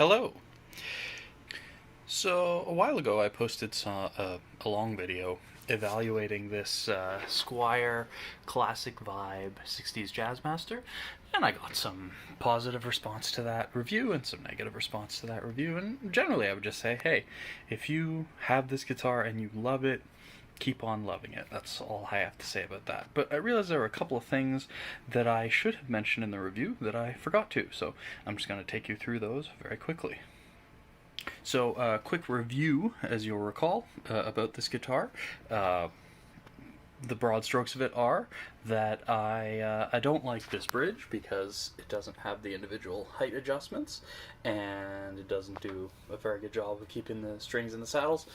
Hello. So a while ago I posted a long video evaluating this Squier Classic Vibe 60s Jazzmaster, and I got some positive response to that review and some negative response to that review, and generally I would just say, hey, if you have this guitar and you love it, keep on loving it. That's all I have to say about that. But I realized there were a couple of things that I should have mentioned in the review that I forgot to, so I'm just going to take you through those very quickly. So, quick review, as you'll recall, about this guitar. The broad strokes of it are that I don't like this bridge because it doesn't have the individual height adjustments, and it doesn't do a very good job of keeping the strings in the saddles.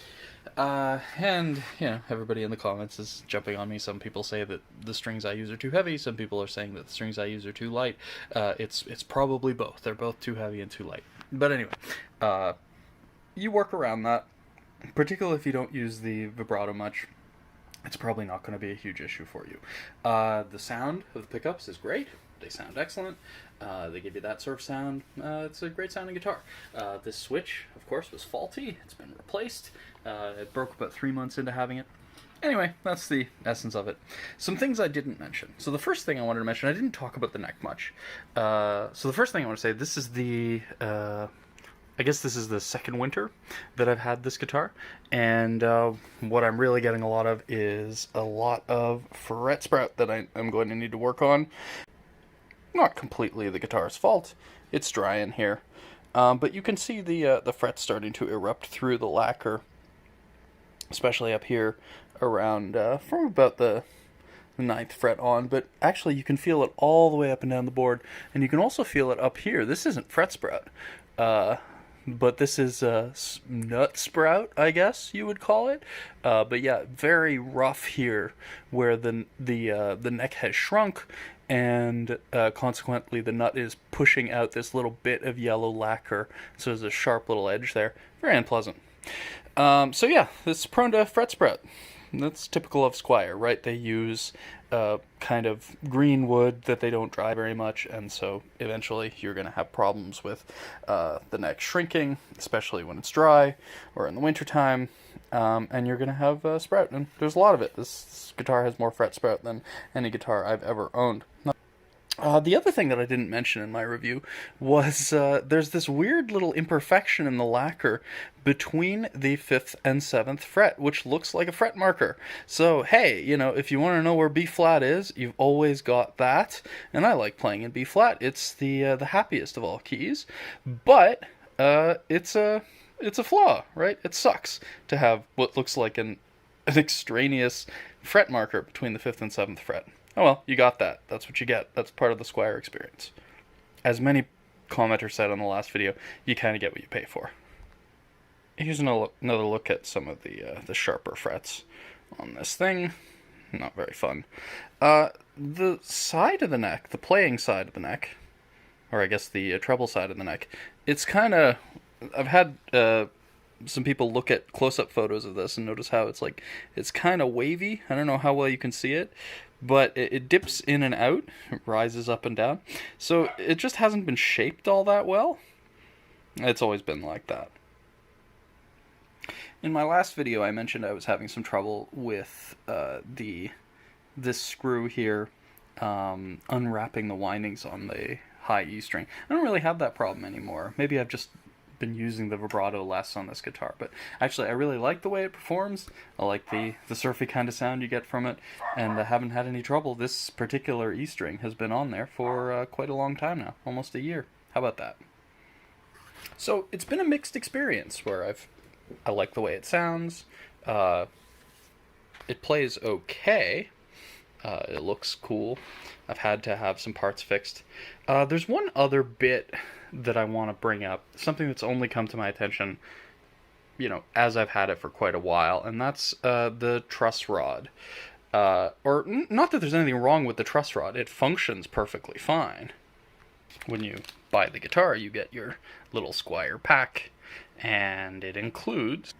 And, you know, everybody in the comments is jumping on me. Some people say that the strings I use are too heavy. Some people are saying that the strings I use are too light. It's probably both. They're both too heavy and too light. But anyway, you work around that, particularly if you don't use the vibrato much. It's probably not going to be a huge issue for you. The sound of the pickups is great. They sound excellent. They give you that surf sound. It's a great sounding guitar. This switch, of course, was faulty. It's been replaced. It broke about 3 months into having it. Anyway, that's the essence of it. Some things I didn't mention. So the first thing I wanted to mention, I didn't talk about the neck much. So the first thing I want to say, this is the... I guess this is the second winter that I've had this guitar, and what I'm really getting a lot of is a lot of fret sprout that I'm going to need to work on. Not completely the guitar's fault, it's dry in here, but you can see the frets starting to erupt through the lacquer, especially up here around from about the 9th fret on, but actually you can feel it all the way up and down the board, and you can also feel it up here. This isn't fret sprout. But this is a nut sprout, I guess you would call it. But yeah, very rough here, where the neck has shrunk, and consequently the nut is pushing out this little bit of yellow lacquer. So there's a sharp little edge there. Very unpleasant. So yeah, it's prone to fret sprout. That's typical of Squier, right? They use kind of green wood that they don't dry very much, and so eventually you're going to have problems with the neck shrinking, especially when it's dry or in the wintertime, and you're going to have sprout, and there's a lot of it. This guitar has more fret sprout than any guitar I've ever owned. The other thing that I didn't mention in my review was there's this weird little imperfection in the lacquer between the 5th and 7th fret, which looks like a fret marker. So, hey, you know, if you want to know where B flat is, you've always got that, and I like playing in B flat. It's the happiest of all keys, but it's a flaw, right? It sucks to have what looks like an extraneous fret marker between the 5th and 7th fret. Oh well, you got that. That's what you get. That's part of the Squier experience. As many commenters said on the last video, you kind of get what you pay for. Here's another look at some of the sharper frets on this thing. Not very fun. The side of the neck, the playing side of the neck, or I guess the treble side of the neck, it's kind of... I've had some people look at close-up photos of this and notice how it's kind of wavy. I don't know how well you can see it, but it dips in and out, it rises up and down, so it just hasn't been shaped all that well. It's always been like that. In my last video I mentioned I was having some trouble with this screw here unwrapping the windings on the high E string. I don't really have that problem anymore. Maybe I've just been using the vibrato less on this guitar, but actually I really like the way it performs. I like the surfy kind of sound you get from it, and I haven't had any trouble. This particular E string has been on there for quite a long time now, almost a year. How about that? So it's been a mixed experience where I like the way it sounds. It plays okay. It looks cool. I've had to have some parts fixed. There's one other bit that I want to bring up, something that's only come to my attention, you know, as I've had it for quite a while, and that's the truss rod. Not that there's anything wrong with the truss rod, it functions perfectly fine. When you buy the guitar, you get your little Squier pack, and it includes,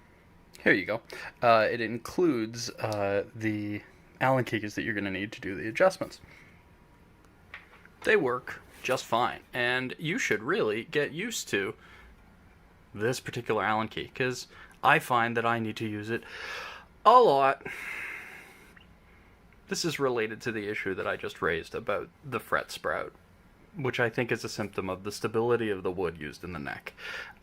here you go, it includes the Allen keys that you're going to need to do the adjustments. They work just fine, and you should really get used to this particular Allen key, because I find that I need to use it a lot. This is related to the issue that I just raised about the fret sprout, which I think is a symptom of the stability of the wood used in the neck.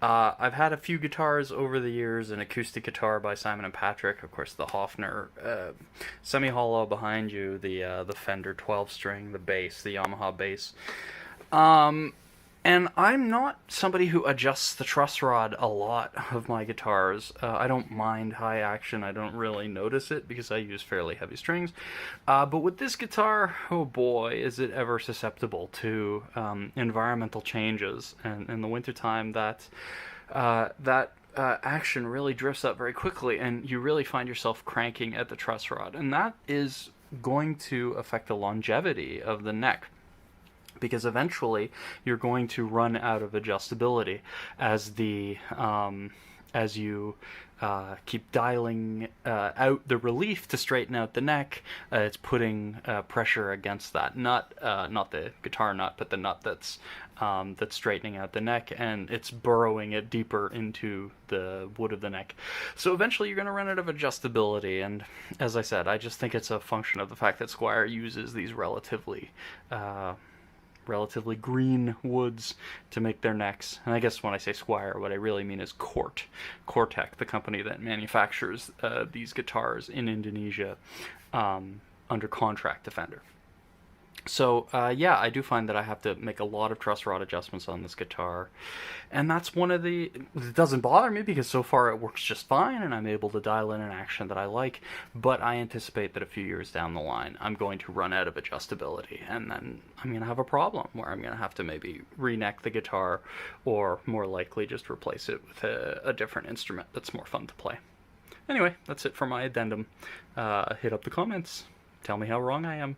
I've had a few guitars over the years, an acoustic guitar by Simon & Patrick, of course the Hofner semi-hollow behind you, the Fender 12-string, the bass, the Yamaha bass. And I'm not somebody who adjusts the truss rod a lot of my guitars. I don't mind high action. I don't really notice it because I use fairly heavy strings. But with this guitar, oh boy, is it ever susceptible to environmental changes. And in the wintertime, that action really drifts up very quickly, and you really find yourself cranking at the truss rod. And that is going to affect the longevity of the neck, because eventually you're going to run out of adjustability as you keep dialing out the relief to straighten out the neck. It's putting pressure against that nut, not the guitar nut, but the nut that's straightening out the neck, and it's burrowing it deeper into the wood of the neck. So eventually you're going to run out of adjustability, and as I said, I just think it's a function of the fact that Squier uses these relatively green woods to make their necks. And I guess when I say Squier, what I really mean is Cortec, the company that manufactures these guitars in Indonesia under contract to Fender. So yeah, I do find that I have to make a lot of truss rod adjustments on this guitar, and that's one of the... It doesn't bother me because so far it works just fine and I'm able to dial in an action that I like, but I anticipate that a few years down the line I'm going to run out of adjustability, and then I'm going to have a problem where I'm going to have to maybe re-neck the guitar, or more likely just replace it with a different instrument that's more fun to play. Anyway, that's it for my addendum. Hit up the comments. Tell me how wrong I am.